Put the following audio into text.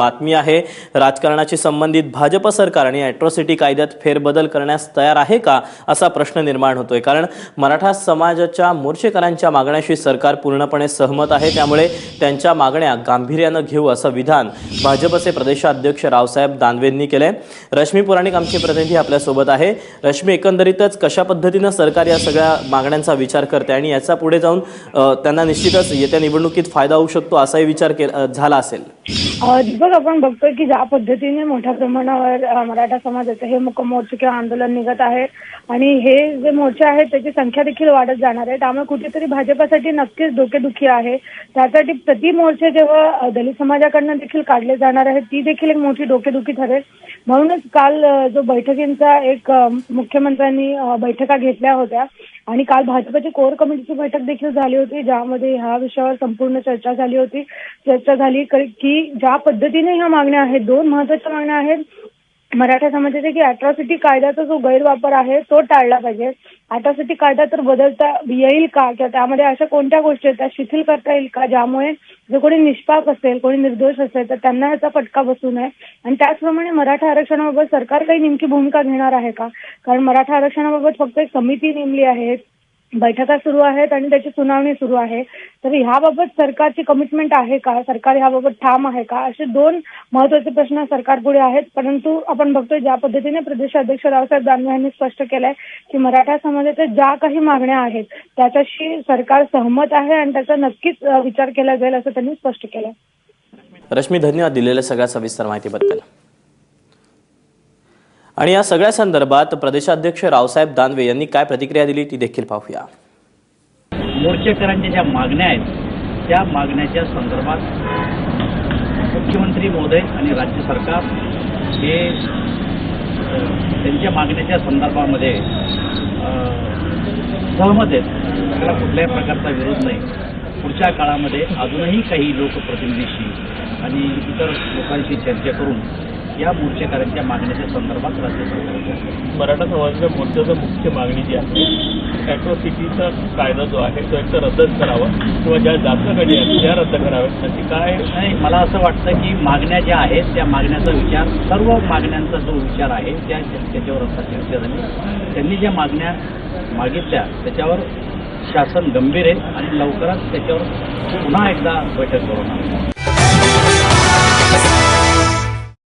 बातमी आहे, राजकारणाशी संबंधित भाजप सरकार आणि अॅट्रॉसिटी कायद्यात फेरबदल करण्यास तयार आहे का असा प्रश्न निर्माण होतोय। कारण मराठा समाजाच्या मोर्चेकरांच्या मागण्याशी सरकार पूर्णपणे सहमत आहे, त्यामुळे त्यांच्या मागण्या गांभीर्याने घेऊ असं विधान भाजपचे प्रदेशाध्यक्ष रावसाहेब दानवेंनी केले। रश्मी पुराणिक आमचे प्रतिनिधी आपल्या सोबत आहे। रश्मी, एकंदरीतच कशा पद्धतीने सरकार या सगळ्या मागण्यांचा विचार करते आणि याचा पुढे जाऊन त्यांना निश्चितच येत्या निवडणुकीत फायदा होऊ शकतो असाही विचार झाला असेल? दीपक, आपण बघतोय की ज्या पद्धतीने मोठ्या प्रमाणावर मराठा समाजाचे हे मूक मोर्चे किंवा आंदोलन निघत आहे आणि हे जे मोर्चे आहेत त्याची संख्या देखील वाढत जाणार आहे, त्यामुळे कुठेतरी भाजपसाठी नक्कीच डोकेदुखी आहे। त्यासाठी प्रति मोर्चे जेव्हा दलित समाजाकडनं देखील काढले जाणार आहेत ती देखील एक मोठी डोकेदुखी ठरेल। म्हणूनच काल जो बैठकींचा एक मुख्यमंत्र्यांनी बैठका घेतल्या होत्या आणि काल भाजपची कोर कमिटीची बैठक देखील झाली होती, ज्यामध्ये ह्या विषयावर संपूर्ण चर्चा झाली होती। चर्चा झाली की ज्या पद्धतीने ह्या मागण्या आहेत, दोन महत्त्वाच्या मागण्या आहेत मराठा समाजाचे, की अॅट्रॉसिटी कायद्याचा जो गैरवापर आहे तो टाळला पाहिजे। अॅट्रॉसिटी कायदा तर बदलता येईल का, किंवा त्यामध्ये अशा कोणत्या गोष्टी आहेत त्या शिथिल करता येईल का ज्यामुळे जो कोणी निष्पाप असेल, कोणी निर्दोष असेल तर त्यांना याचा फटका बसू नये। आणि त्याचप्रमाणे मराठा आरक्षणाबाबत सरकार काही नेमकी भूमिका घेणार आहे का, कारण मराठा आरक्षणाबाबत फक्त एक समिती नेमली आहे, बैठका सुरू आहेत आणि त्याची सुनावणी सुरू आहे, तर ह्याबाबत सरकारची कमिटमेंट आहे का, सरकार ह्याबाबत ठाम आहे का, असे दोन महत्त्वाचे प्रश्न सरकारपुढे आहेत। परंतु आपण बघतोय ज्या पद्धतीने प्रदेशाध्यक्ष रावसाहेब दानवे यांनी स्पष्ट केलंय की मराठा समाजाच्या ज्या काही मागण्या आहेत त्याच्याशी सरकार सहमत आहे आणि त्याचा नक्कीच विचार केला जाईल असं त्यांनी स्पष्ट केलंय। रश्मी, धन्यवाद दिलेल्या सगळ्या सविस्तर माहितीबद्दल। आणि या सगळ्या संदर्भात प्रदेशाध्यक्ष रावसाहेब दानवे यांनी काय प्रतिक्रिया दिली ती देखील पाहूया। मोर्चेकरांच्या ज्या मागण्या आहेत त्या मागण्याच्या संदर्भात मुख्यमंत्री महोदय आणि राज्य सरकार हे त्यांच्या मागण्याच्या संदर्भामध्ये सहमत आहेत। त्याला कुठल्याही प्रकारचा विरोध नाही। पुढच्या काळामध्ये अजूनही काही लोकप्रतिनिधीशी आणि इतर लोकांशी चर्चा करून या मोर्चेकरांच्या मागण्याच्या संदर्भात राज्य सरकार मराठा समाजाच्या मोर्चाची मुख्य मागणी जी आहे अॅट्रॉसिटीचा कायदा जो आहे तो एक तर रद्द करावा किंवा ज्या जास्त घडी आहेत त्या रद्द कराव्यात, त्याची काय नाही। मला असं वाटतं की मागण्या ज्या आहेत त्या मागण्याचा विचार, सर्व मागण्यांचा जो विचार आहे त्याच्यावर आता चर्चा झाली। त्यांनी ज्या मागण्या मागितल्या त्याच्यावर शासन गंभीर आहे आणि लवकरच त्याच्यावर पुन्हा एकदा बैठक करू।